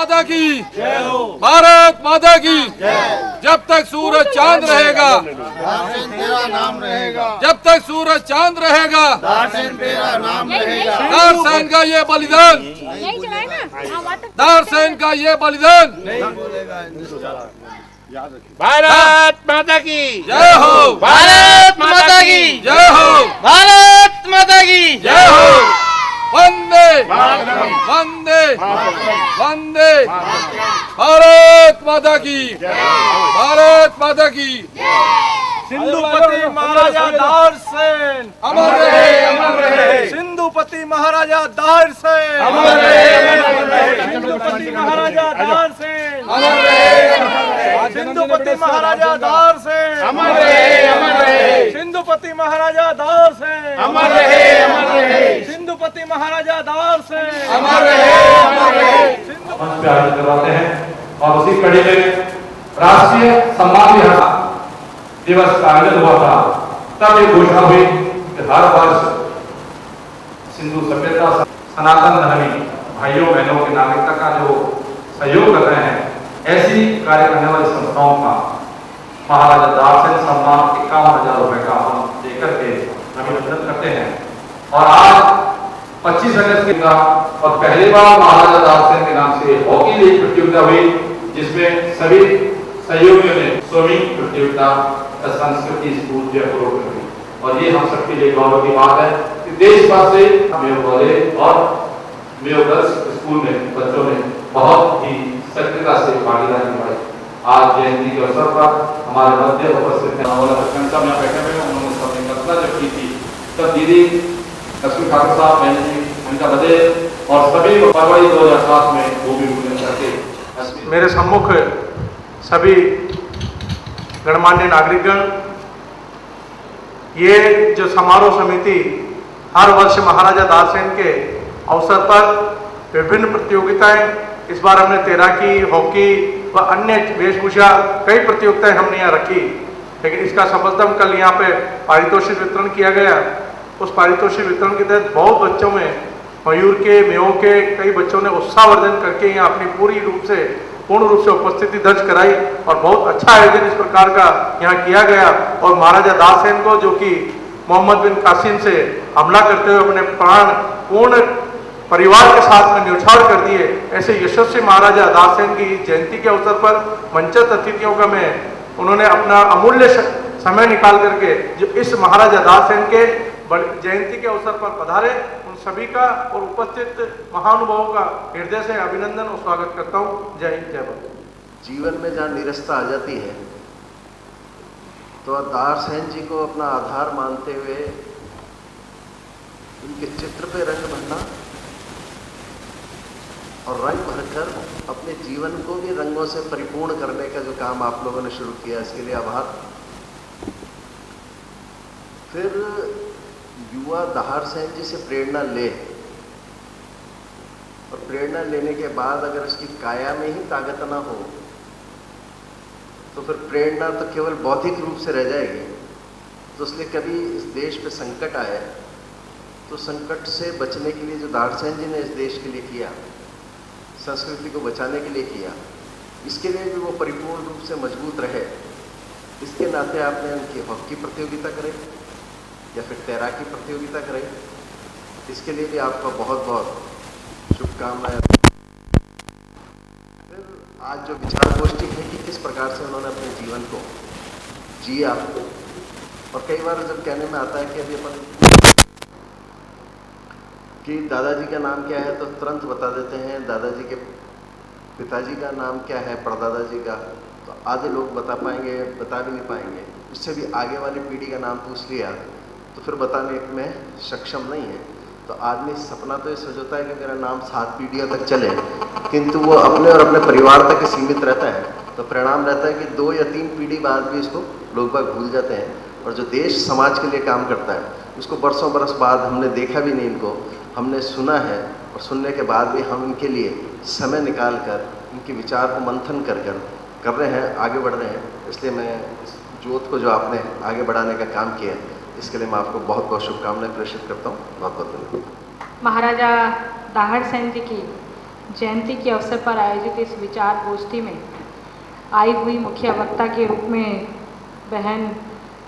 माता की भारत माता की जब तक सूरज चांद रहेगा दारसेन तेरा नाम रहेगा, जब तक सूरज चांद रहेगा दारसेन तेरा नाम रहेगा। दारसेन का ये बलिदान यही चलाए ना दारसेन का ये बलिदान भारत माता की जय हो भारत माता की जय हो भारत माता की जय हो वंदे वंदे वंदे भारत माता की भारत माता की सिंधुपति महाराजा दारसेन अमर रहे सिंधुपति महाराजा दारसेन अमर रहे सिंधुपति महाराजा दारसेन अमर रहे सिंधुपति महाराजा दारसेन अमर रहे सिंधुपति महाराजा दारसेन अमर रहे सिंधुपति महाराजा दारसेन अमर रहे मंच पे आयोजित करवाते हैं और उसी कड़ी में राष्ट्रीय सम्मान दिवस का आयोजन हुआ था। तब ये घोषणा हुई कि हर वर्ष सिंधु सभ्यता सनातन धर्मी भाइयों बहनों की नागरिकता का जो सहयोग कर रहे हैं, ऐसी कार्य करने वाली संस्थाओं का महाराजा दारसेन सम्मान 51,000 रुपए का हम देकर के अभिनंदन करते हैं। और आज 25 अगस्त का और पहली बार महाराजा दारसेन के नाम से हॉकी लीग प्रतियोगिता हुई, जिसमें सभी सहयोगियों ने स्विमिंग प्रतियोगिता संस्कृति स्कूल जयपुर हुई। और ये हम सबके लिए गौरव की बात है कि देश भर से मेयो कॉलेज और मेयो गर्ल्स स्कूल में बच्चों ने बहुत ही सक्रियता से भागीदारी निभाई। आज जयंती के अवसर पर हमारे मध्य उपस्थित हैं में बैठे हुए, उन्होंने अपनी कल्पना जब की थी तब दीदी लक्ष्मी ठाकुर साहब, बहन जी उनका बदे और सभी फरवरी 2007 में वो भी भूमि करके मेरे सम्मुख सभी गणमान्य नागरिकगण, ये जो समारोह समिति हर वर्ष महाराजा दारसेन के अवसर पर विभिन्न प्रतियोगिताएं, इस बार हमने तैराकी, हॉकी व अन्य वेशभूषा कई प्रतियोगिताएं हमने यहाँ रखी, लेकिन इसका सफलतम कल यहाँ पे पारितोषिक वितरण किया गया। उस पारितोषिक वितरण के तहत बहुत बच्चों में मयूर के, मेयो के कई बच्चों ने उत्साहवर्धन करके यहाँ अपनी पूर्ण रूप से उपस्थिति दर्ज कराई और बहुत अच्छा आयोजन इस प्रकार का यहाँ किया गया। और महाराजा दारसेन को, जो कि मोहम्मद बिन कासिम से हमला करते हुए अपने प्राण पूर्ण परिवार के साथ में न्यौछावर कर दिए, ऐसे यशस्वी महाराजा दारसेन की जयंती के अवसर पर मंचित अतिथियों का उन्होंने अपना अमूल्य समय निकाल करके जो इस महाराजा दारसेन के जयंती के अवसर पर पधारे, उन सभी का और उपस्थित महानुभावों का हृदय से अभिनंदन और स्वागत करता हूँ। जय हिंद, जय भारत। जीवन में जहाँ निरस्ता आ जाती है तो दारसेन जी को अपना आधार मानते हुए उनके चित्र पे रंग भरना और रंग भरकर अपने जीवन को भी रंगों से परिपूर्ण करने का जो काम आप लोगों ने शुरू किया, इसके लिए आभार। फिर युवा दारसेन जी से प्रेरणा ले और प्रेरणा लेने के बाद अगर इसकी काया में ही ताकत ना हो तो फिर प्रेरणा तो केवल बौद्धिक रूप से रह जाएगी। तो इसलिए कभी इस देश पे संकट आए तो संकट से बचने के लिए जो दारसेन जी ने इस देश के लिए किया, संस्कृति को बचाने के लिए किया, इसके लिए भी वो परिपूर्ण रूप से मजबूत रहे। इसके नाते आपने उनकी हॉकी प्रतियोगिता कराई या फिर तैराकी प्रतियोगिता कराई, इसके लिए भी आपको बहुत बहुत शुभकामनाएं। फिर आज जो विचार गोष्ठी है कि किस प्रकार से उन्होंने अपने जीवन को जिया, और कई बार जब कहने में आता है कि अभी अपन कि दादाजी का नाम क्या है तो तुरंत बता देते हैं, दादाजी के पिताजी का नाम क्या है, परदादाजी का, तो आधे लोग बता पाएंगे, बता भी नहीं पाएंगे। उससे भी आगे वाली पीढ़ी का नाम पूछ लिया तो फिर बताने में सक्षम नहीं है। तो आदमी सपना तो ये सोचता है कि मेरा नाम 7 पीढ़ियों तक चले, किंतु वो अपने और अपने परिवार तक ही सीमित रहता है। तो परिणाम रहता है कि 2 या 3 पीढ़ी बाद भी इसको लोग बाग भूल जाते हैं। और जो देश समाज के लिए काम करता है उसको बरसों बरस बाद हमने देखा भी नहीं, इनको हमने सुना है, और सुनने के बाद भी हम इनके लिए समय निकाल कर इनके विचार को मंथन कर रहे हैं, आगे बढ़ रहे हैं। इसलिए मैं इस जोत को जो आपने आगे बढ़ाने का काम किया, इसके लिए मैं आपको बहुत बहुत शुभकामनाएं प्रेषित करता हूँ। बहुत बहुत धन्यवाद। महाराजा दारसेन जी की जयंती के अवसर पर आयोजित इस विचार गोष्ठी में आई हुई मुख्य वक्ता के रूप में बहन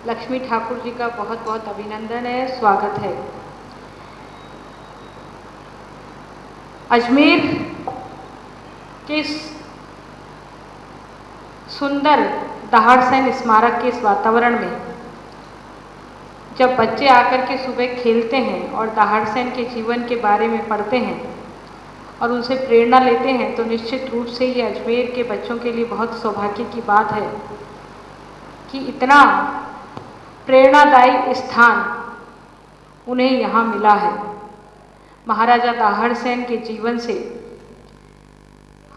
लक्ष्मी ठाकुर जी का बहुत बहुत अभिनंदन है, स्वागत है। अजमेर के सुंदर दहाड़सेन स्मारक के इस वातावरण में जब बच्चे आकर के सुबह खेलते हैं और दहाड़सेन के जीवन के बारे में पढ़ते हैं और उनसे प्रेरणा लेते हैं, तो निश्चित रूप से ये अजमेर के बच्चों के लिए बहुत सौभाग्य की बात है कि इतना प्रेरणादायी स्थान उन्हें यहाँ मिला है। महाराजा दाहड़सेन के जीवन से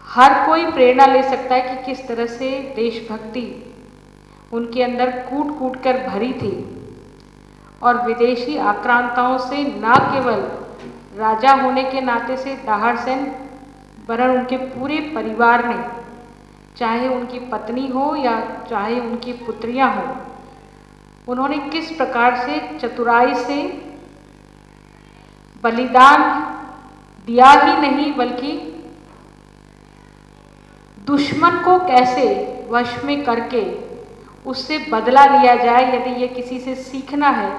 हर कोई प्रेरणा ले सकता है कि किस तरह से देशभक्ति उनके अंदर कूट कूट कर भरी थी और विदेशी आक्रांताओं से न केवल राजा होने के नाते से दाहड़सेन वरन उनके पूरे परिवार ने, चाहे उनकी पत्नी हो या चाहे उनकी पुत्रियां हों, उन्होंने किस प्रकार से चतुराई से बलिदान दिया ही नहीं बल्कि दुश्मन को कैसे वश में करके उससे बदला लिया जाए। यदि ये किसी से सीखना है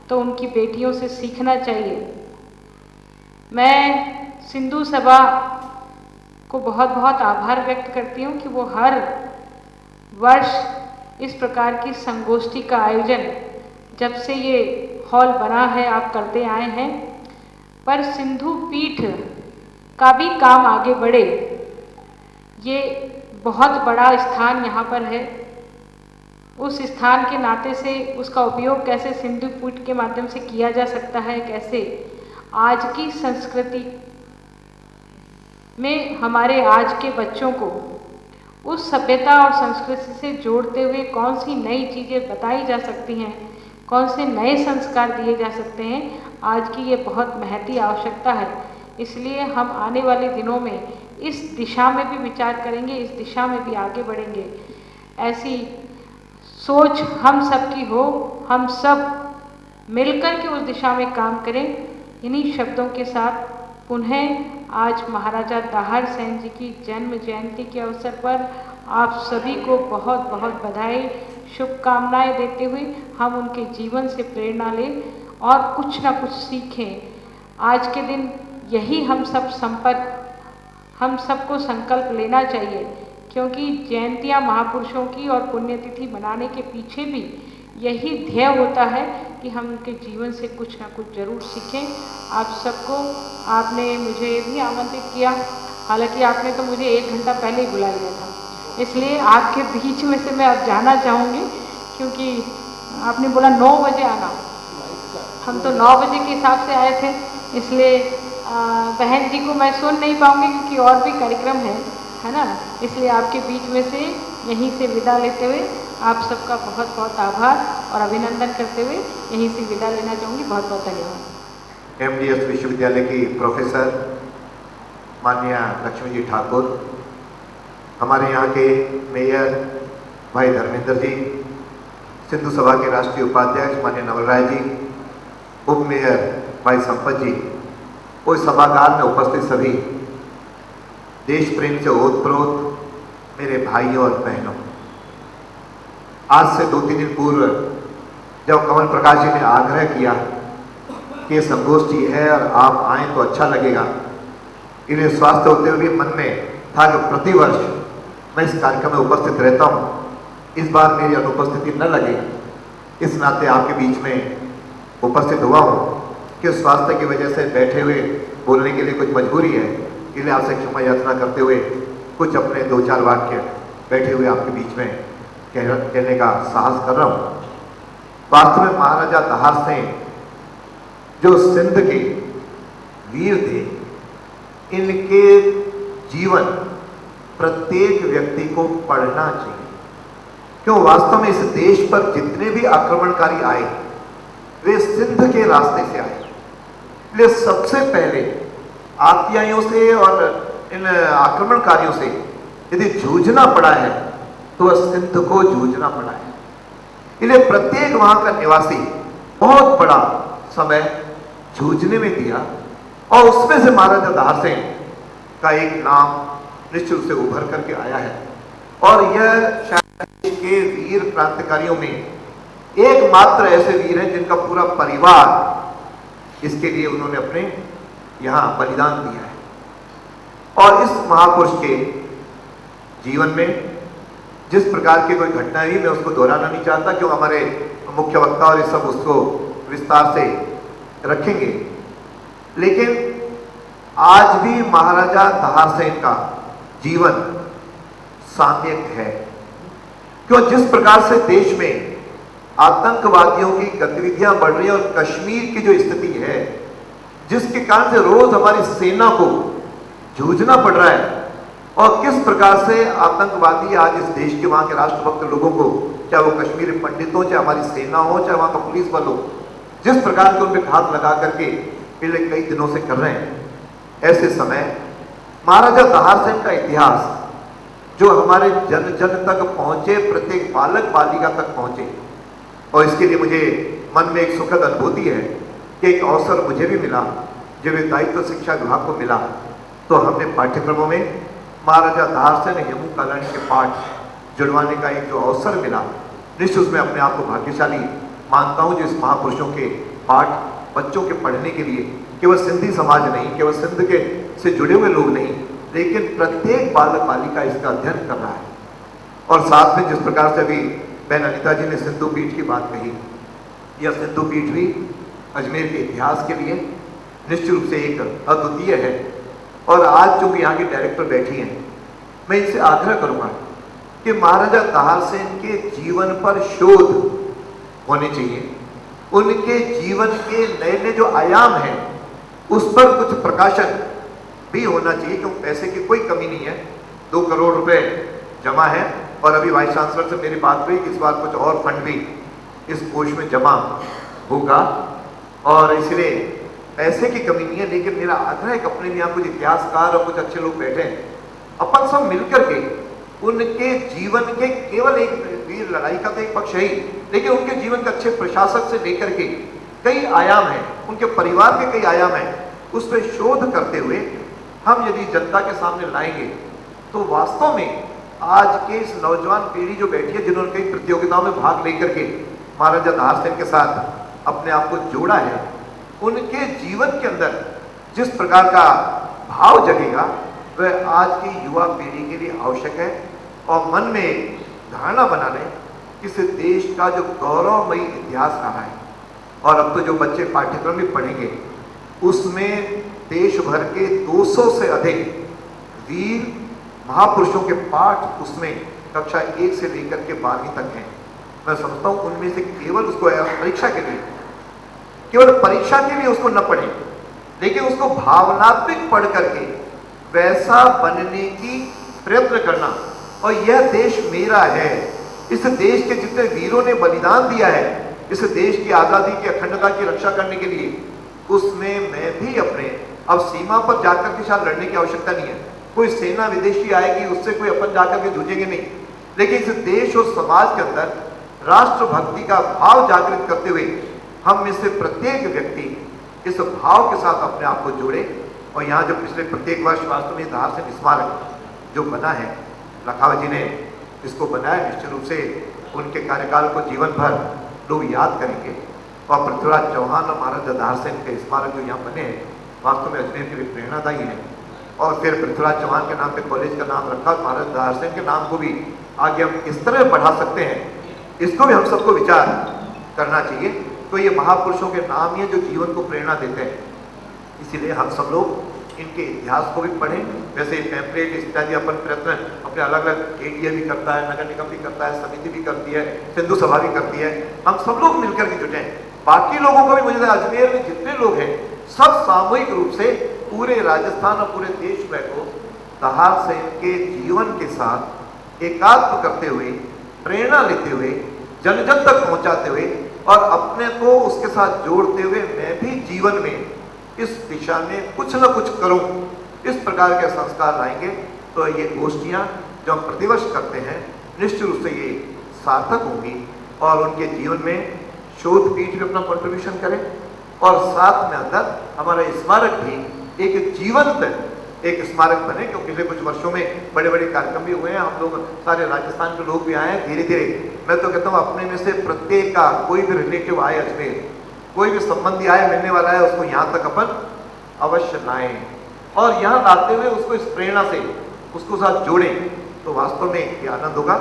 तो उनकी बेटियों से सीखना चाहिए। मैं सिंधु सभा को बहुत बहुत आभार व्यक्त करती हूँ कि वो हर वर्ष इस प्रकार की संगोष्ठी का आयोजन जब से ये हॉल बना है आप करते आए हैं, पर सिंधु पीठ का भी काम आगे बढ़े। ये बहुत बड़ा स्थान यहाँ पर है, उस स्थान के नाते से उसका उपयोग कैसे सिंधु पीठ के माध्यम से किया जा सकता है, कैसे आज की संस्कृति में हमारे आज के बच्चों को उस सभ्यता और संस्कृति से जोड़ते हुए कौन सी नई चीज़ें बताई जा सकती हैं, कौन से नए संस्कार दिए जा सकते हैं, आज की ये बहुत महती आवश्यकता है। इसलिए हम आने वाले दिनों में इस दिशा में भी विचार करेंगे, इस दिशा में भी आगे बढ़ेंगे। ऐसी सोच हम सब की हो, हम सब मिलकर के उस दिशा में काम करें। इन्हीं शब्दों के साथ पुनः आज महाराजा दाहड़सेन जी की जन्म जयंती के अवसर पर आप सभी को बहुत बहुत बधाई, शुभकामनाएं देते हुए हम उनके जीवन से प्रेरणा लें और कुछ ना कुछ सीखें। आज के दिन यही हम सबको संकल्प लेना चाहिए, क्योंकि जयंतियाँ महापुरुषों की और पुण्यतिथि मनाने के पीछे भी यही ध्येय होता है कि हम उनके जीवन से कुछ ना कुछ जरूर सीखें। आप सबको, आपने मुझे भी आमंत्रित किया, हालांकि आपने तो मुझे 1 घंटा पहले ही बुला लिया था, इसलिए आपके बीच में से मैं अब जाना चाहूँगी, क्योंकि आपने बोला 9 बजे आना, हम तो 9 बजे के हिसाब से आए थे, इसलिए बहन जी को मैं सुन नहीं पाऊँगी क्योंकि और भी कार्यक्रम है ना। इसलिए आपके बीच में से यहीं से विदा लेते हुए आप सबका बहुत बहुत आभार और अभिनंदन करते हुए यहीं से विदा लेना चाहूँगी। बहुत बहुत धन्यवाद। एमडीएस विश्वविद्यालय की प्रोफेसर माननीय लक्ष्मी जी ठाकुर, हमारे यहाँ के मेयर भाई धर्मेंद्र जी, सिंधु सभा के राष्ट्रीय उपाध्यक्ष माननीय नवल राय जी, उप मेयर भाई संपत जी, और सभागार में उपस्थित सभी देश प्रेम से ओतप्रोत मेरे भाइयों और बहनों, आज से 2-3 दिन पूर्व जब कमल प्रकाश जी ने आग्रह किया कि ये संगोष्ठी है और आप आएँ तो अच्छा लगेगा, इन्हें स्वास्थ्य होते हुए भी मन में था कि प्रतिवर्ष मैं इस कार्यक्रम में उपस्थित रहता हूँ, इस बार मेरी अनुपस्थिति न लगे, इस नाते आपके बीच में उपस्थित हुआ हूँ कि स्वास्थ्य की वजह से बैठे हुए बोलने के लिए कुछ मजबूरी है, इसलिए आपसे क्षमा याचना करते हुए कुछ अपने 2-4 वाक्य बैठे हुए आपके बीच में कहने का साहस कर रहा हूँ। वास्तव में महाराजा दाहड़सेन जो सिंध के वीर थे, इनके जीवन प्रत्येक व्यक्ति को पढ़ना चाहिए, क्यों वास्तव में इस देश पर जितने भी आक्रमणकारी आए वे सिंध के रास्ते से आए। इसलिए सबसे पहले आतियाइयों से और इन आक्रमणकारियों से यदि जूझना पड़ा है तो वह सिंध को जूझना पड़ा है। इसलिए प्रत्येक वहां का निवासी बहुत बड़ा समय जूझने में दिया और उसमें से महाराजा दाहड़सेन का एक नाम निश्चित रूप से उभर करके आया है और यह शायद देश के वीर क्रांतिकारियों में एकमात्र ऐसे वीर हैं जिनका पूरा परिवार इसके लिए उन्होंने अपने यहाँ बलिदान दिया है। और इस महापुरुष के जीवन में जिस प्रकार की कोई घटना हुई, मैं उसको दोहराना नहीं चाहता क्यों हमारे मुख्य वक्ता और ये सब उसको विस्तार से रखेंगे। लेकिन आज भी महाराजा दाहरसेन का जीवन साम्यक है, क्यों जिस प्रकार से देश में आतंकवादियों की गतिविधियां बढ़ रही है और कश्मीर की जो स्थिति है जिसके कारण से रोज हमारी सेना को जूझना पड़ रहा है और किस प्रकार से आतंकवादी आज इस देश के वहां के राष्ट्रभक्त लोगों को, चाहे वो कश्मीरी पंडित हो, चाहे हमारी सेना हो, चाहे वहां का पुलिस बल हो, जिस प्रकार के उन पे घात लगा करके पिछले कई दिनों से कर रहे हैं, ऐसे समय महाराजा दाहरसेन का इतिहास जो हमारे जन जन तक पहुंचे, प्रत्येक बालक बालिका तक पहुंचे। और इसके लिए मुझे मन में एक सुखद अनुभूति है कि एक अवसर मुझे भी मिला, जब एक दायित्व शिक्षा विभाग को मिला तो हमने पाठ्यक्रमों में महाराजा दाहरसेन हेमू कालाणी के पाठ जुड़वाने का एक जो अवसर मिला, निश्चित उसमें अपने आप को भाग्यशाली मानता हूं जो इस महापुरुषों के पाठ बच्चों के पढ़ने के लिए केवल सिंधी समाज नहीं, केवल सिंध के से जुड़े हुए लोग नहीं, लेकिन प्रत्येक बालक बालिका इसका अध्ययन कर रहा है। और साथ में जिस प्रकार से अभी बहन अनिता जी ने सिंधु पीठ की बात कही, यह सिंधु पीठ भी अजमेर के इतिहास के लिए निश्चित रूप से एक अद्वितीय है। और आज जो भी यहाँ के डायरेक्टर बैठी हैं, मैं इनसे आग्रह करूंगा कि महाराजा दाहरसेन के जीवन पर शोध होने चाहिए, उनके जीवन के नए नए जो आयाम हैं उस पर कुछ प्रकाशन भी होना चाहिए, क्योंकि पैसे की कोई कमी नहीं है। 2 करोड़ रुपए जमा है और अभी वाइस चांसलर से मेरी बात हुई कि इस बार कुछ और फंड भी इस कोष में जमा होगा और इसलिए पैसे की कमी नहीं है। लेकिन मेरा आग्रह है कि अपने यहाँ कुछ इतिहासकार और कुछ अच्छे लोग बैठे हैं, अपन सब मिलकर के उनके जीवन के केवल एक वीर लड़ाई का तो एक पक्ष है ही, लेकिन उनके जीवन के अच्छे प्रशासक से लेकर के कई आयाम हैं, उनके परिवार के कई आयाम हैं, उस पर शोध करते हुए हम यदि जनता के सामने लाएंगे तो वास्तव में आज के इस नौजवान पीढ़ी जो बैठी है, जिन्होंने कई प्रतियोगिताओं में भाग लेकर के महाराजा दाहरसेन के साथ अपने आप को जोड़ा है, उनके जीवन के अंदर जिस प्रकार का भाव जगेगा वह आज की युवा पीढ़ी के लिए आवश्यक है। और मन में धारणा बना लें कि इस देश का जो गौरवमयी इतिहास रहा है, और अब तो जो बच्चे पाठ्यक्रम भी पढ़ेंगे उसमें देश भर के 200 से अधिक वीर महापुरुषों के पाठ उसमें कक्षा 1 से लेकर के 12वीं तक हैं। मैं समझता हूँ उनमें से केवल उसको परीक्षा के लिए, केवल परीक्षा के लिए उसको न पढ़ें, लेकिन उसको भावनात्मक पढ़ करके वैसा बनने की प्रयत्न करना। और यह देश मेरा है, इस देश के जितने वीरों ने बलिदान दिया है इस देश की आज़ादी की अखंडता की रक्षा करने के लिए, उसमें मैं भी अपने, अब सीमा पर जाकर के शायद लड़ने की आवश्यकता नहीं है, कोई सेना विदेशी आएगी उससे कोई अपन जाकर के जूझेंगे नहीं, लेकिन इस देश और समाज के अंदर राष्ट्रभक्ति का भाव जागृत करते हुए हम में से प्रत्येक व्यक्ति इस भाव के साथ अपने आप को जोड़े। और यहाँ जो पिछले प्रत्येक वर्ष वास्तव में दाहरसेन स्मारक जो बना है, लखावत जी ने इसको बनाया, निश्चित रूप से उनके कार्यकाल को जीवन भर लोग याद करेंगे। और पृथ्वीराज चौहान और महाराजा दाहरसेन के स्मारक जो यहाँ बने हैं वास्तव में अजमेर के लिए प्रेरणादायी है। और फिर पृथ्वीराज चौहान के नाम पे कॉलेज का नाम रखा, महाराजा दाहरसेन के नाम को भी आगे हम किस तरह बढ़ा सकते हैं, इसको भी हम सबको विचार करना चाहिए। तो ये महापुरुषों के नाम ही जो जीवन को प्रेरणा देते हैं, इसीलिए हम सब लोग इनके इतिहास को भी पढ़ें। वैसे पैम्पलेट इत्यादि अपन प्रयत्न अपने अलग अलग एरिया भी करता है, नगर निगम भी करता है, समिति भी करती है, सिंधु सभा भी करती है, हम सब लोग मिलकर के जुटे हैं। बाकी लोगों को भी, मुझे अजमेर में जितने लोग हैं सब सामूहिक रूप से पूरे राजस्थान और पूरे देश में को दाहरसेन के जीवन के साथ एकात्म करते हुए, प्रेरणा लेते हुए, जन जन तक पहुंचाते हुए और अपने को उसके साथ जोड़ते हुए मैं भी जीवन में इस दिशा में कुछ न कुछ करूं, इस प्रकार के संस्कार लाएंगे तो ये गोष्ठियां जो हम प्रतिवर्ष करते हैं निश्चित रूप से ये सार्थक होंगी। और उनके जीवन में शोध पीठ भी अपना कंट्रीब्यूशन करें और साथ में अंदर हमारा स्मारक भी एक जीवंत एक स्मारक बने, क्योंकि पिछले कुछ वर्षों में बड़े बड़े कार्यक्रम भी हुए हैं, हम लोग सारे राजस्थान के लोग भी आए हैं। धीरे धीरे मैं तो कहता हूँ अपने में से प्रत्येक का कोई भी रिलेटिव आए अजमेर, कोई भी संबंधी आए मिलने वाला है, उसको यहाँ तक अपन अवश्य लाएं और यहाँ लाते हुए उसको इस प्रेरणा से उसको साथ जोड़ें, तो वास्तव में ये आनंद होगा।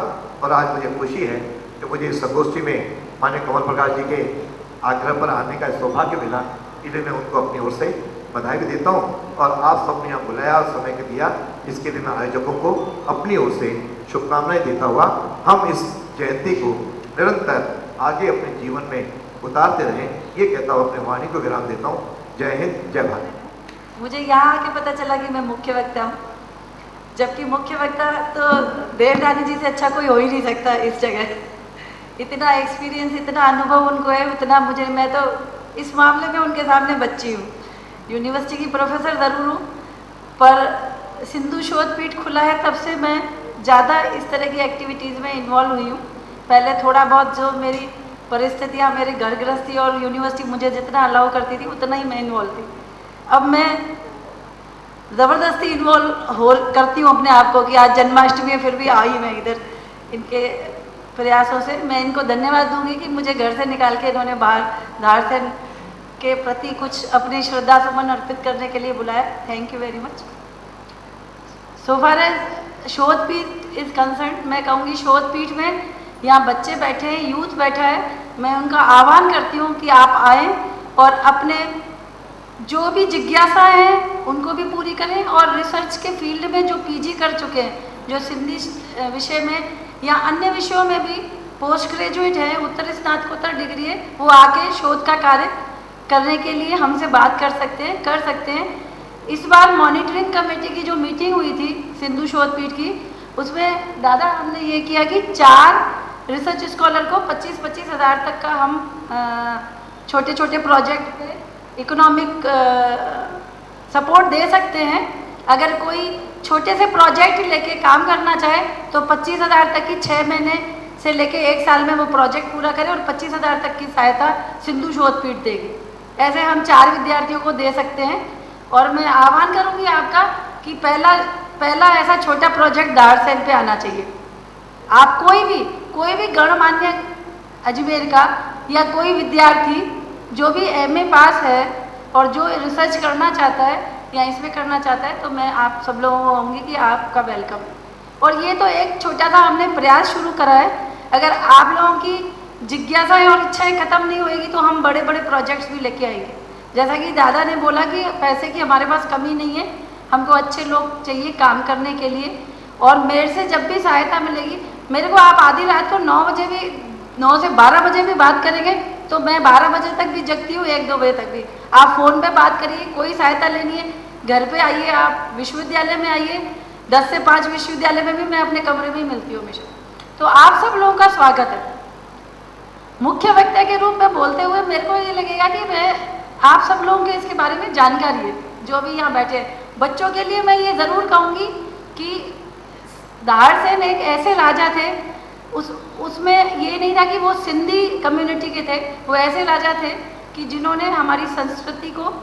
और आज मुझे खुशी है कि मुझे इस संगोष्ठी में माननीय कमल प्रकाश जी के आग्रह पर आने का सौभाग्य मिला, इसलिए मैं उनको अपनी ओर से बधाई भी देता हूँ। और आप सबने यहाँ बुलाया और समय के दिया, इसके लिए मैं आयोजकों को अपनी ओर से शुभकामनाएं देता हुआ हम इस जयंती को निरंतर आगे अपने जीवन में उतारते रहें, ये कहता हूँ अपने वाणी को विराम देता हूँ। जय हिंद, जय भारत। मुझे यहाँ आके पता चला कि मैं मुख्य वक्ता हूँ, जबकि मुख्य वक्ता तो देवरानी जी से अच्छा कोई हो ही नहीं सकता इस जगह। इतना एक्सपीरियंस, इतना अनुभव उनको है, उतना मुझे, मैं तो इस मामले में उनके सामने बच्ची हूँ। यूनिवर्सिटी की प्रोफेसर ज़रूर हूँ, पर सिंधु शोध पीठ खुला है तब से मैं ज़्यादा इस तरह की एक्टिविटीज़ में इन्वॉल्व हुई हूँ। पहले थोड़ा बहुत जो मेरी परिस्थितियाँ, मेरे घर गृहस्थी और यूनिवर्सिटी मुझे जितना अलाउ करती थी उतना ही मैं इन्वॉल्व थी। अब मैं ज़बरदस्ती इन्वॉल्व करती हूँ अपने आप को कि आज जन्माष्टमी है फिर भी आई मैं इधर। इनके प्रयासों से मैं इनको धन्यवाद दूंगी कि मुझे घर से निकाल के इन्होंने बाहर धारसेन के प्रति कुछ अपनी श्रद्धा सुमन अर्पित करने के लिए बुलाया। Thank you very much. So far as शोध पीठ इज कंसर्न, मैं कहूँगी शोध पीठ में यहाँ बच्चे बैठे हैं, यूथ बैठा है, मैं उनका आह्वान करती हूँ कि आप आएँ और अपने जो भी जिज्ञासा है उनको भी पूरी करें। और रिसर्च के फील्ड में जो पीजी कर चुके हैं, जो सिंधी विषय में या अन्य विषयों में भी पोस्ट ग्रेजुएट है, उत्तर स्नातकोत्तर डिग्री है, वो आके शोध का कार्य करने के लिए हमसे बात कर सकते हैं। इस बार मॉनिटरिंग कमेटी की जो मीटिंग हुई थी सिंधु शोध पीठ की, उसमें दादा हमने ये किया कि 4 रिसर्च स्कॉलर को 25-25 हज़ार तक का हम छोटे छोटे प्रोजेक्ट पे इकोनॉमिक सपोर्ट दे सकते हैं। अगर कोई छोटे से प्रोजेक्ट लेके काम करना चाहे तो 25,000 तक की 6 महीने से लेके 1 साल में वो प्रोजेक्ट पूरा करे और 25,000 तक की सहायता सिंधु शोध पीठ देगी। ऐसे हम 4 विद्यार्थियों को दे सकते हैं। और मैं आह्वान करूंगी आपका कि पहला ऐसा छोटा प्रोजेक्ट धारसेन पे आना चाहिए। आप कोई भी गणमान्य अजमेर का या कोई विद्यार्थी जो भी MA पास है और जो रिसर्च करना चाहता है या इसमें करना चाहता है, तो मैं आप सब लोगों को कहूँगी कि आपका वेलकम है। और ये तो एक छोटा सा हमने प्रयास शुरू करा है। अगर आप लोगों की जिज्ञासाएं और इच्छाएं खत्म नहीं होएगी तो हम बड़े बड़े प्रोजेक्ट्स भी लेके आएंगे। जैसा कि दादा ने बोला कि पैसे की हमारे पास कमी नहीं है, हमको अच्छे लोग चाहिए काम करने के लिए। और मेरे से जब भी सहायता मिलेगी, मेरे को आप आधी रात को 9 से 12 बजे भी बात करेंगे तो मैं 12 बजे तक भी जगती हूँ, 1-2 बजे तक भी। आप फ़ोन पे बात करिए, कोई सहायता लेनी है घर पे आइए, आप विश्वविद्यालय में आइए, 10 से 5 विश्वविद्यालय में भी मैं अपने कमरे में ही मिलती हूँ हमेशा। तो आप सब लोगों का स्वागत है। मुख्य वक्ता के रूप में बोलते हुए मेरे को ये लगेगा कि मैं आप सब लोगों के इसके बारे में जानकारी है, जो भी यहाँ बैठे हैं। बच्चों के लिए मैं ये ज़रूर कहूँगी कि धारसेन एक ऐसे राजा थे, उसमें ये नहीं था कि वो सिंधी कम्युनिटी के थे, वो ऐसे राजा थे कि जिन्होंने हमारी संस्कृति को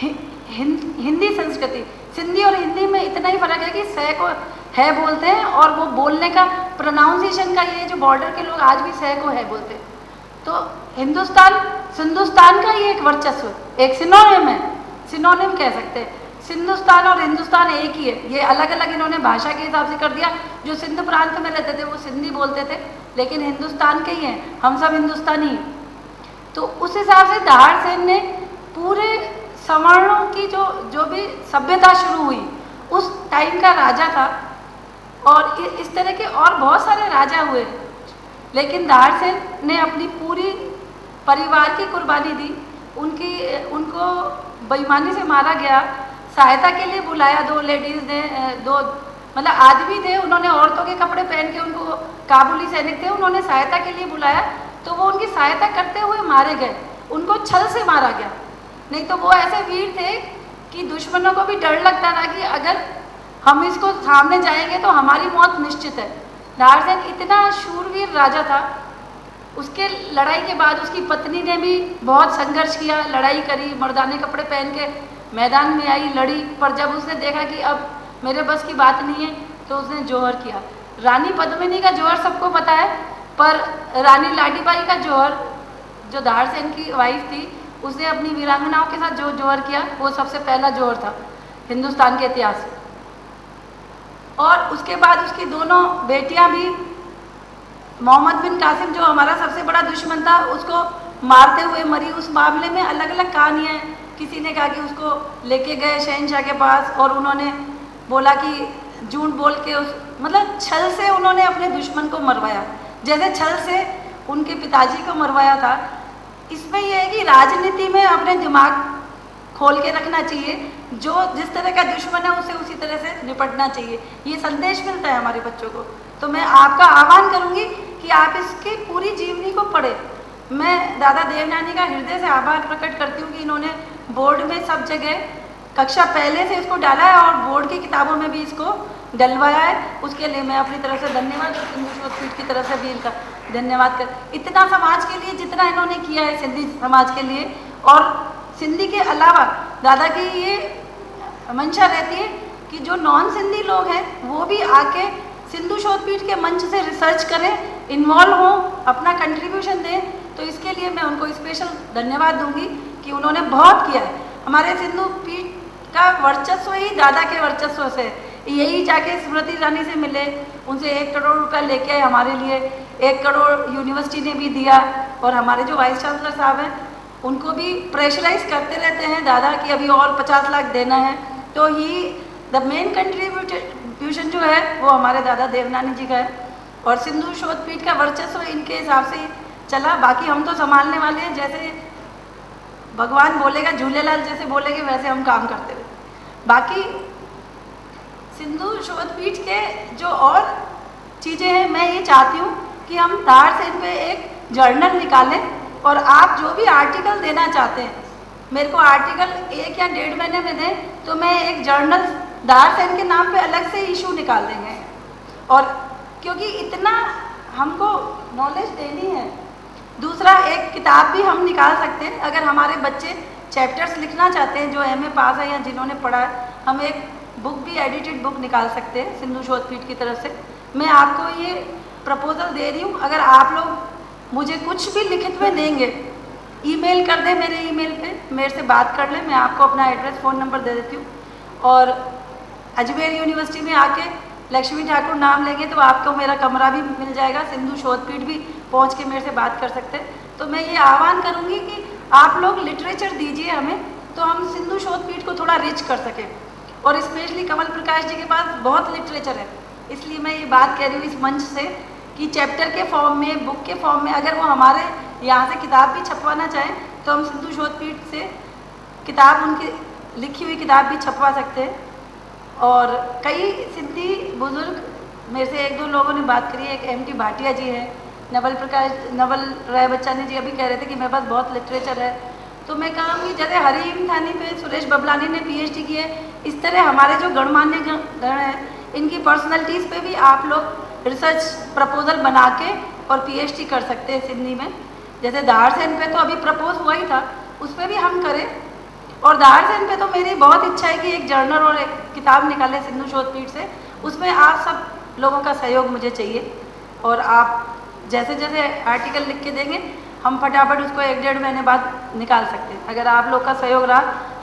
हिंदी संस्कृति, सिंधी और हिंदी में इतना ही फर्क है कि सह को है बोलते हैं और वो बोलने का प्रोनाउंसिएशन का ये जो बॉर्डर के लोग आज भी सह को है बोलते हैं। तो हिंदुस्तान का ये एक वर्चस्व, एक सिनोनिम है, सिनोनिम कह सकते हैं। सिंधुस्तान और हिंदुस्तान एक ही है, ये अलग अलग इन्होंने भाषा के हिसाब से कर दिया। जो सिंध प्रांत में रहते थे वो सिंधी बोलते थे, लेकिन हिंदुस्तान के ही हैं, हम सब हिंदुस्तानी हैं। तो उस हिसाब से धारसेन ने पूरे सवर्णों की जो भी सभ्यता शुरू हुई उस टाइम का राजा था। और इस तरह के और बहुत सारे राजा हुए, लेकिन धारसेन ने अपनी पूरी परिवार की कुर्बानी दी। उनको बेईमानी से मारा गया, सहायता के लिए बुलाया 2 लेडीज़ ने, 2 मतलब आदमी थे, उन्होंने औरतों के कपड़े पहन के, उनको काबुली सैनिक थे, उन्होंने सहायता के लिए बुलाया तो वो उनकी सहायता करते हुए मारे गए, उनको छल से मारा गया। नहीं तो वो ऐसे वीर थे कि दुश्मनों को भी डर लगता था कि अगर हम इसको सामने जाएंगे तो हमारी मौत निश्चित है। धारसेन इतना शूरवीर राजा था। उसके लड़ाई के बाद उसकी पत्नी ने भी बहुत संघर्ष किया, लड़ाई करी, मर्दाने कपड़े पहन के मैदान में आई, लड़ी, पर जब उसने देखा कि अब मेरे बस की बात नहीं है तो उसने जौहर किया। रानी पद्मिनी का जौहर सबको पता है, पर रानी लाडीबाई का जौहर, जो दाहड़ सेन की वाइफ थी, उसने अपनी वीरांगनाओं के साथ जो जौहर किया वो सबसे पहला जौहर था हिंदुस्तान के इतिहास में। और उसके बाद उसकी दोनों बेटियां भी, मोहम्मद बिन कासिम जो हमारा सबसे बड़ा दुश्मन था, उसको मारते हुए मरी। उस मामले में अलग अलग कहानियाँ हैं। किसी ने कहा कि उसको लेके गए शहनशाह के पास और उन्होंने बोला कि झूठ बोल के मतलब छल से उन्होंने अपने दुश्मन को मरवाया, जैसे छल से उनके पिताजी को मरवाया था। इसमें यह है कि राजनीति में अपने दिमाग खोल के रखना चाहिए, जो जिस तरह का दुश्मन है उसे उसी तरह से निपटना चाहिए। ये संदेश मिलता है हमारे बच्चों को। तो मैं आपका आह्वान करूंगी कि आप इसकी पूरी जीवनी को पढ़ें। मैं दादा देवनानी का हृदय से आभार प्रकट करती हूँ कि इन्होंने बोर्ड में सब जगह कक्षा पहले से इसको डाला है और बोर्ड की किताबों में भी इसको डलवाया है। उसके लिए मैं अपनी तरफ से धन्यवाद, सिंधु शोधपीठ की तरफ से भी इनका धन्यवाद कर। इतना समाज के लिए जितना इन्होंने किया है सिंधी समाज के लिए, और सिंधी के अलावा दादा की ये मंशा रहती है कि जो नॉन सिंधी लोग हैं वो भी आके सिंधु शोधपीठ के मंच से रिसर्च करें, इन्वॉल्व हों, अपना कंट्रीब्यूशन दें। तो इसके लिए मैं उनको स्पेशल धन्यवाद दूंगी कि उन्होंने बहुत किया है। हमारे सिंधु पीठ का वर्चस्व ही दादा के वर्चस्व से, यही जाके स्मृति ईरानी से मिले, उनसे 1 करोड़ रुपया लेके आए हमारे लिए। 1 करोड़ यूनिवर्सिटी ने भी दिया, और हमारे जो वाइस चांसलर साहब हैं उनको भी प्रेशराइज करते रहते हैं दादा कि अभी और 50 लाख देना है। तो ही द मेन कंट्रीब्यूशन जो है वो हमारे दादा देवनानी जी का है, और सिंधु शोधपीठ का वर्चस्व इनके हिसाब से चला। बाकी हम तो संभालने वाले हैं, जैसे भगवान बोलेगा, झूलेलाल जैसे बोलेंगे वैसे हम काम करते हुए। बाकी सिंधु शोधपीठ के जो और चीज़ें हैं, मैं ये चाहती हूँ कि हम दाहड़ सेन पे एक जर्नल निकालें, और आप जो भी आर्टिकल देना चाहते हैं मेरे को आर्टिकल 1 या 1.5 महीने में दें, तो मैं एक जर्नल दाहड़ सेन के नाम पे अलग से इशू निकाल देंगे। और क्योंकि इतना हमको नॉलेज देनी है। दूसरा, एक किताब भी हम निकाल सकते हैं, अगर हमारे बच्चे चैप्टर्स लिखना चाहते हैं जो MA पास है या जिन्होंने पढ़ा है, हम एक बुक भी, एडिटेड बुक निकाल सकते हैं सिंधु शोधपीठ की तरफ से। मैं आपको ये प्रपोजल दे रही हूँ, अगर आप लोग मुझे कुछ भी लिखित में देंगे, ईमेल कर दें मेरे ईमेल पे, मेरे से बात कर लें, मैं आपको अपना एड्रेस, फ़ोन नंबर दे देती हूँ। और अजमेर यूनिवर्सिटी में आके लक्ष्मी ठाकुर नाम लेंगे तो आपको मेरा कमरा भी मिल जाएगा, सिंधु शोधपीठ भी पहुँच के मेरे से बात कर सकते हैं। तो मैं ये आह्वान करूँगी कि आप लोग लिटरेचर दीजिए हमें, तो हम सिंधु शोधपीठ को थोड़ा रिच कर सकें। और स्पेशली कमल प्रकाश जी के पास बहुत लिटरेचर है, इसलिए मैं ये बात कह रही हूँ इस मंच से कि चैप्टर के फॉर्म में, बुक के फॉर्म में, अगर वो हमारे यहाँ से किताब भी छपवाना चाहें तो हम सिंधु शोधपीठ से किताब, उनकी लिखी हुई किताब भी छपवा सकते हैं। और कई सिंधी बुजुर्ग, मेरे से 1-2 लोगों ने बात करी है, एक MT भाटिया जी है, नवल राय बच्चानी जी अभी कह रहे थे कि मेरे पास बहुत लिटरेचर है। तो मैं कहूँगी जैसे हरीम थानी पे सुरेश बबलानी ने PhD की है, इस तरह हमारे जो गणमान्य गण हैं इनकी पर्सनैलिटीज़ पे भी आप लोग रिसर्च प्रपोजल बना के और PhD कर सकते हैं सिंधी में। जैसे दाहड़ सेन पे तो अभी प्रपोज हुआ ही था, उस पर भी हम करें। और दाहड़ सेन पे तो मेरी बहुत इच्छा है कि एक जर्नल और एक किताब निकाले सिंधु शोधपीठ से, उसमें आप सब लोगों का सहयोग मुझे चाहिए। और आप जैसे जैसे आर्टिकल लिख के देंगे हम फटाफट उसको 1-1.5 महीने बाद निकाल सकते हैं। अगर आप लोग का सहयोग रहा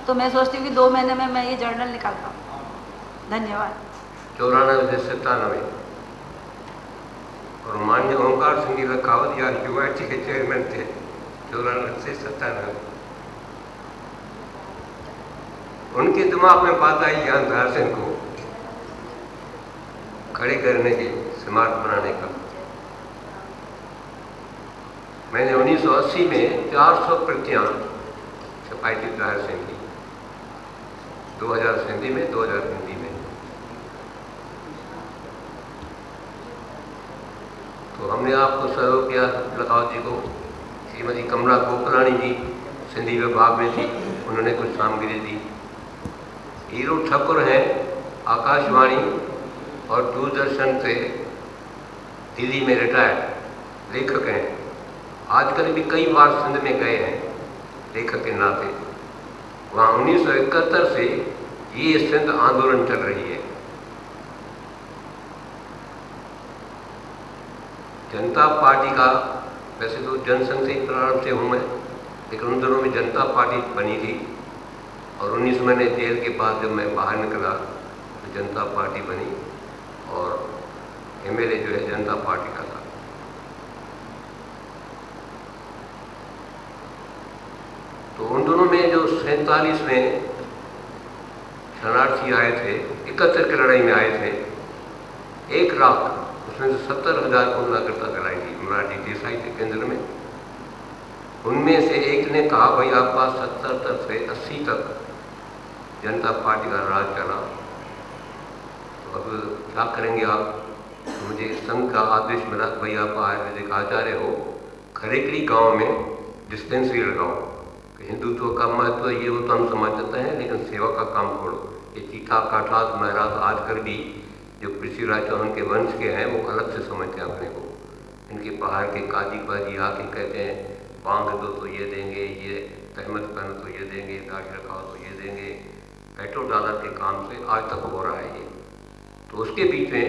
तो मैं सोचती हूँ कि 2 महीने में मैं ये जर्नल निकाल पाऊँ। धन्यवाद। 94 से 97 और माननीय ओंकार सिंह जी लखावत या UIT के चेयरमैन थे 94 से 97। उनके दिमाग में बात आई यहाँ दाहड़ सेन को खड़े करने के, स्मारक बनाने का। मैंने 1980 में 400 प्रतियाँ छपाई थी दाहड़ सेन की, 2000 सिंधी में, 2000 हिंदी में। तो हमने आपको सहयोग किया, लखावत जी को। श्रीमती कमला गोकलानी जी सिंधी विभाग में थी, उन्होंने कुछ सामग्री दी। हीरो ठाकुर हैं, आकाशवाणी और दूरदर्शन से दिल्ली में रिटायर्ड लेखक हैं, आजकल भी कई बार सिंध में गए हैं लेखक के नाते। वहाँ 1971 से ये सिंध आंदोलन चल रही है। जनता पार्टी का, वैसे तो जनसंघ से ही प्रारंभ से हूँ मैं, लेकिन उन दिनों में जनता पार्टी बनी थी और 19 महीने जेल के बाद जब मैं बाहर निकला तो जनता पार्टी बनी और एमएलए जो है जनता पार्टी का था। तो उन दोनों में जो 47 में शरणार्थी आए थे, 71 की लड़ाई में आए थे, 1 लाख उसमें से 70,000 को नागरिकता कराई थी मराठी देसाई थे केंद्र में। उनमें से एक ने कहा भाई आपके पास 70 से 80 तक जनता पार्टी का राज चला, तो अब क्या करेंगे आप? तो मुझे संघ का आदेश मिला कि भाई आप आयुर्वेदिक आचार्य हो, खरेकड़ी गांव में डिस्पेंसरी लगाओ। कि हिंदुत्व का महत्व ये वो तो हम समझते हैं, लेकिन सेवा का काम छोड़ो। ये चीता काठास महराज आजकल भी जो पृथ्वीराज चौहान के वंश के हैं वो अलग से समझते हैं अपने को। इनके पहाड़ के काजी पाजी आके कहते हैं बांग दो तो ये देंगे, ये तहमत पहनो तो ये देंगे, दाढ़ी रखाओ तो ये देंगे। पेट्रोल डॉलर के काम से आज तक हो रहा है ये। तो उसके बीच में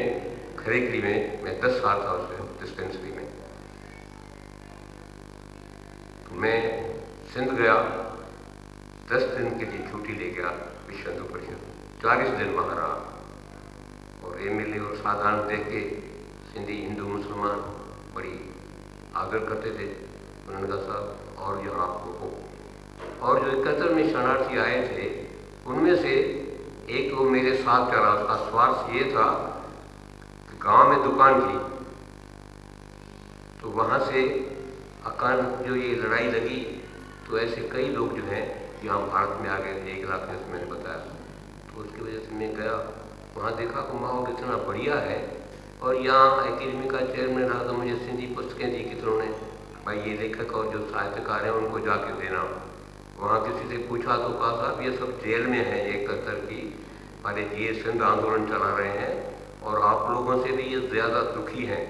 खरेकड़ी में मैं 10 साल था उस डिस्पेंसरी में। तो मैं सिंध गया, 10 दिन के लिए छुट्टी ले गया विश्व हिंदू परिषद, 40 दिन वहाँ रहा और एमएलए और साधारण देख के सिंधी हिंदू मुसलमान बड़ी आदर करते थे। उन्होंने कहा साहब और यहाँ आप रुको। और जो 71 में शरणार्थी आए थे उनमें से एक वो मेरे साथ चला, उसका स्वार्थ ये था कि गांव में दुकान थी तो वहाँ से अकान जो ये लड़ाई लगी तो ऐसे कई लोग जो हैं यहाँ भारत में आ गए थे, 1 लाख जैसे मैंने बताया। तो उसकी वजह से मैं गया, वहाँ देखा कि माहौल इतना बढ़िया है और यहाँ अकेडमी का चेयरमैन रहा तो मुझे सिंधी पुस्तकें दी कितनों ने, भाई ये लेखक और जो साहित्यकार हैं उनको जाके देना। वहाँ किसी से पूछा तो कहा साहब ये सब जेल में हैं, ये 71 की वाले ये सिंध आंदोलन चला रहे हैं और आप लोगों से भी ये ज़्यादा दुखी हैं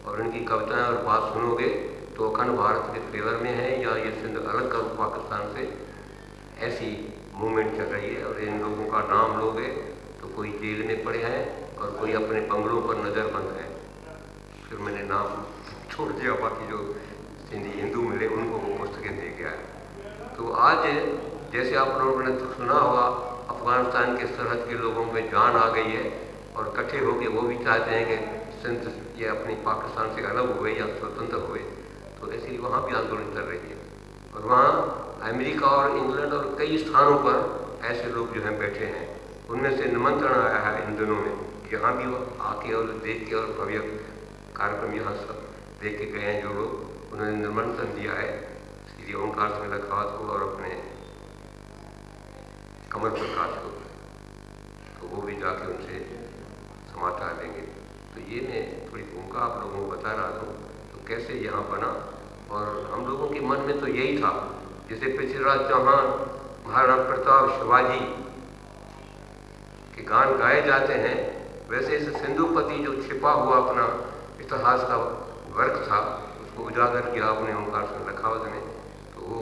और इनकी कविताएं और बात सुनोगे तो अखंड भारत के फेवर में है या ये सिंध अलग करो पाकिस्तान से, ऐसी मूवमेंट चल रही है। और इन लोगों का नाम लोगे तो कोई जेल में पड़े हैं और कोई अपने बंगलों पर नज़रबंद है। फिर मैंने नाम छोड़ दिया, बाकी जो सिंधी हिंदू मिले उनको वो पुस्तकें दे गया है। तो आज जैसे आप लोगों ने सुना होगा अफगानिस्तान के सरहद के लोगों में जान आ गई है और इकट्ठे होकर वो भी चाहते हैं कि सिंध ये अपनी पाकिस्तान से अलग हुए या स्वतंत्र हुए। तो ऐसे ही वहाँ भी आंदोलन चल रही है और वहाँ अमेरिका और इंग्लैंड और कई स्थानों पर ऐसे लोग जो हैं बैठे हैं। उनमें से निमंत्रण आया है इन दिनों में, यहाँ भी आके और देख के और भव्य कार्यक्रम यहाँ सब देख के गए हैं जो लोग, उन्होंने निमंत्रण दिया है श्री ओंकार सिंह लखावत को और अपने कमल प्रकाश को, तो वो भी जाके उनसे समाचार देंगे। तो ये मैं थोड़ी भूमिका आप लोगों को बता रहा था तो कैसे यहाँ बना। और हम लोगों के मन में तो यही था, जैसे पृथ्वीराज चौहान, महाराणा प्रताप, शिवाजी के गान गाए जाते हैं, वैसे इस सिंधुपति जो छिपा हुआ अपना इतिहास का वर्क था उसको उजागर किया अपने ओंकार सिंह लखावत ने। तो वो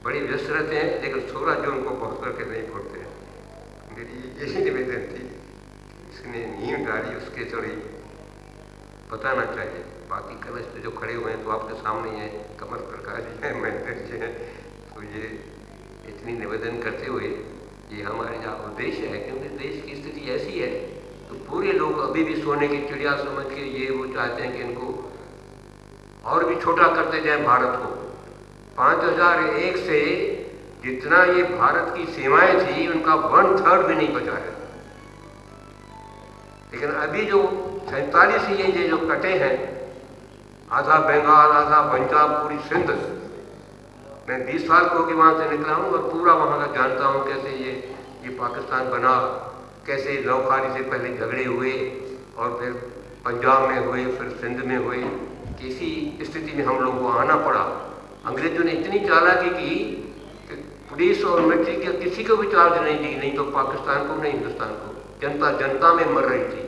बड़े व्यस्त रहते हैं लेकिन 16 जून को पहुँच करके नहीं भूलते हैं। मेरी यही निवेदन थी, इसने नींव डाली उसके थोड़ी बताना चाहिए। बाकी कलश पे जो खड़े हुए हैं तो आपके सामने हैं, कमल प्रकाश जी हैं, महेंद्र जी हैं। तो ये इतनी निवेदन करते हुए ये हमारे यहाँ उद्देश्य है, क्योंकि देश की स्थिति ऐसी है तो पूरे लोग अभी भी सोने की चिड़िया समझ के ये वो चाहते हैं कि इनको और भी छोटा करते जाए भारत को। 5001 से जितना ये भारत की सीमाएं थी उनका 1/3 भी नहीं बचा है। लेकिन अभी जो 47 ये जो कटे हैं, आधा बंगाल, आधा पंजाब, पूरी सिंध, मैं 20 साल को भी वहाँ से निकला हूँ और पूरा वहाँ का जानता हूँ कैसे ये पाकिस्तान बना, कैसे नौखारी से पहले झगड़े हुए और फिर पंजाब में हुए, फिर सिंध में हुए। किसी स्थिति में हम लोगों को आना पड़ा। अंग्रेजों ने इतनी चालाकी की कि पुलिस और मिलिट्री के किसी को भी चार्ज नहीं दी, नहीं तो पाकिस्तान को नहीं हिंदुस्तान को, जनता जनता में मर रही थी।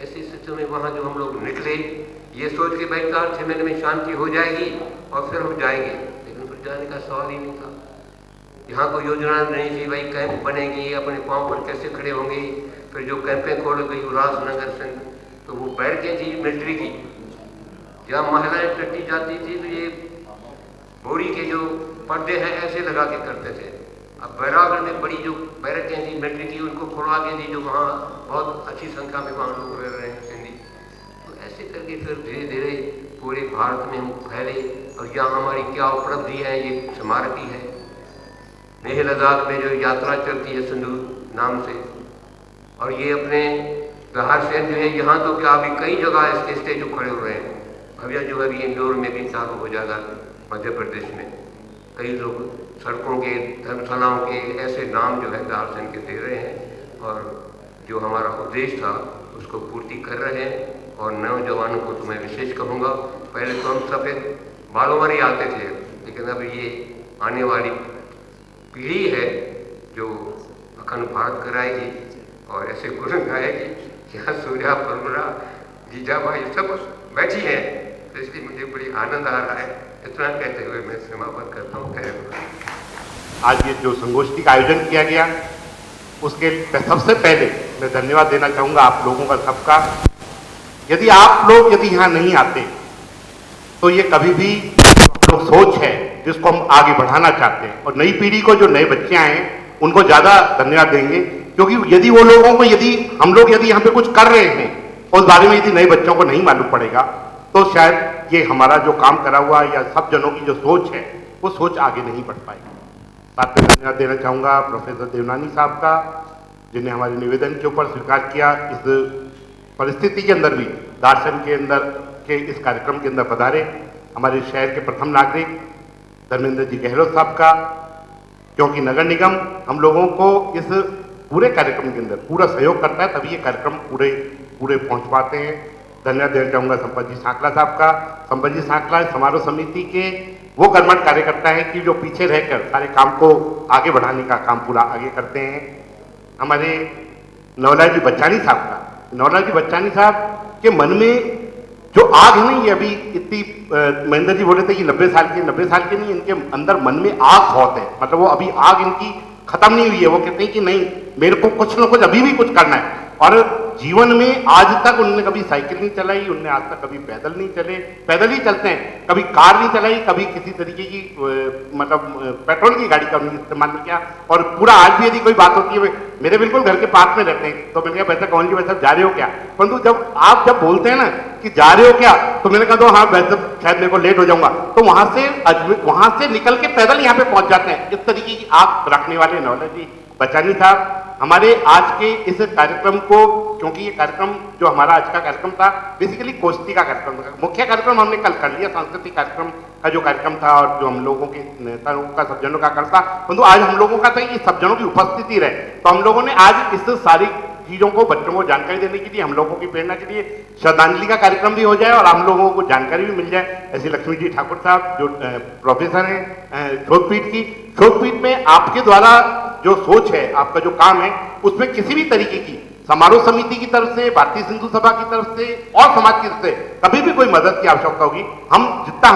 ऐसी स्थिति में वहाँ जो हम लोग निकले ये सोच के भाई 4-6 महीने में शांति हो जाएगी और फिर हम जाएंगे, लेकिन फिर जाने का सवाल ही नहीं था। यहाँ कोई योजना नहीं थी, भाई कैंप बनेगी, अपने पाँव पर कैसे खड़े होंगे। फिर जो कैंपें खोल गई उल्लासनगर से, तो वो बैरकें थी मिलिट्री की, जहाँ महिलाएं टट्टी जाती थी तो ये बोरी के जो पर्दे हैं ऐसे लगा के करते थे। अब बैरागढ़ में बड़ी जो बैरकें थी मिलिट्री की, उनको खुलवा के दी, जो वहाँ बहुत अच्छी संख्या में वहाँ लोग रह रहे हैं सिंधी। तो ऐसे करके फिर धीरे धीरे पूरे भारत में हम फैले, और यहाँ हमारी क्या उपलब्धि है, ये स्मारक ही है। लेह लद्दाख में जो यात्रा चलती है सिंदूर नाम से, और ये अपने बाहर से जो है, यहाँ तो क्या अभी कई जगह इसके स्टेचू खड़े हो रहे हैं। अब यह जो है ये इंदौर में भी चालू हो जाएगा, मध्य प्रदेश में कई लोग सड़कों के, धर्मशालाओं के ऐसे नाम जो है दार्शन के दे रहे हैं, और जो हमारा उद्देश्य था उसको पूर्ति कर रहे हैं। और नौजवानों को तो मैं विशेष कहूँगा, पहले तो हम सफ़ेद बालों वाले आते थे, लेकिन अब ये आने वाली पीढ़ी है जो अखंड भारत कराएगी, और ऐसे गुण गाएगी। यहाँ सूर्या परमरा जीजाबाई सब बैठी है, तो इसलिए मुझे बड़ी आनंद आ रहा है। इतना कहते हुए मैं समापन करता हूँ। आज ये जो संगोष्ठी का आयोजन किया गया, उसके सबसे पहले मैं धन्यवाद देना चाहूँगा आप लोगों का, सबका। यदि आप लोग यदि यहाँ नहीं आते तो ये कभी भी जो सोच है जिसको हम आगे बढ़ाना चाहते हैं, और नई पीढ़ी को, जो नए बच्चे आए हैं उनको ज़्यादा धन्यवाद देंगे, क्योंकि यदि वो लोगों को, यदि हम लोग यदि यहाँ पे कुछ कर रहे हैं उस बारे में यदि नए बच्चों को नहीं मालूम पड़ेगा, तो शायद ये हमारा जो काम करा हुआ या सब जनों की जो सोच है वो सोच आगे नहीं बढ़ पाएगी। साथ में धन्यवाद देना चाहूँगा प्रोफेसर देवनानी साहब का, जिन्हें हमारे निवेदन के ऊपर स्वीकार किया, इस परिस्थिति के अंदर भी दार्शन के अंदर के इस कार्यक्रम के अंदर पधारे। हमारे शहर के प्रथम नागरिक धर्मेंद्र जी गहलोत साहब का, क्योंकि नगर निगम हम लोगों को इस पूरे कार्यक्रम के अंदर पूरा सहयोग करता है, तभी ये कार्यक्रम पूरे पहुंच पाते हैं। धन्यवाद देना चाहूँगा संपत जी सांकला साहब का। संपत जी सांकला समारोह समिति के वो कर्मठ कार्यकर्ता हैं कि जो पीछे रहकर सारे काम को आगे बढ़ाने का काम पूरा आगे करते हैं। हमारे नवलाल जी बच्चानी साहब का, नवलाल जी बच्चानी साहब के मन में जो आग है नहीं, ये अभी इतनी महेंद्र जी बोले थे कि 90 साल के नहीं, इनके अंदर मन में आग बहुत है, मतलब वो अभी आग इनकी खत्म नहीं हुई है। वो कहते हैं कि नहीं, मेरे को कुछ ना कुछ अभी भी कुछ करना है। और जीवन में आज तक उन्होंने कभी साइकिल नहीं चलाई, उन्होंने आज तक कभी पैदल नहीं चले, पैदल ही चलते हैं, कभी कार नहीं चलाई, कभी किसी तरीके की मतलब पेट्रोल की गाड़ी का उन्होंने इस्तेमाल नहीं किया। और पूरा आज भी यदि कोई बात होती है, मेरे बिल्कुल घर के पास में रहते हैं, तो मैंने कहा वैसे कौन जी वैसे जा रहे हो क्या, परंतु जब आप बोलते हैं ना कि जा रहे हो क्या, तो मैंने कहा तो हाँ वैसे शायद मेरे को लेट हो जाऊंगा, तो वहां से निकल के पैदल यहाँ पे पहुंच जाते हैं। इस तरीके की आग रखने वाले नवलाल जी बच्चानी साहब हमारे आज के इस कार्यक्रम को, क्योंकि ये कार्यक्रम जो हमारा आज का कार्यक्रम था बेसिकली गोष्ठी का कार्यक्रम था, मुख्य कार्यक्रम हमने कल कर लिया, सांस्कृतिक कार्यक्रम का जो कार्यक्रम था और जो हम लोगों के नेताओं का, सब जनों का कर था, परंतु आज हम लोगों का था कि सब जनों की उपस्थिति रहे, तो हम लोगों ने आज इस सारी चीज़ों को बच्चों को जानकारी देने के लिए, हम लोगों की प्रेरणा के लिए श्रद्धांजलि का कार्यक्रम भी हो जाए और हम लोगों को जानकारी भी मिल जाए। ऐसे लक्ष्मी जी ठाकुर साहब जो प्रोफेसर हैं शोधपीठ में आपके द्वारा जो सोच है, आपका जो काम है, उसमें किसी भी तरीके की समारोह समिति की तरफ से, भारतीय सिंधु सभा की तरफ से और समाज की तरफ से कभी भी कोई मदद की आवश्यकता होगी, हम जितना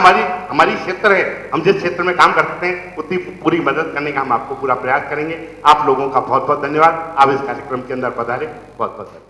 हमारी क्षेत्र है, हम जिस क्षेत्र में काम कर सकते हैं उतनी पूरी मदद करने का हम आपको पूरा प्रयास करेंगे। आप लोगों का बहुत बहुत धन्यवाद। आप इस कार्यक्रम के अंदर पधारे, बहुत बहुत धन्यवाद।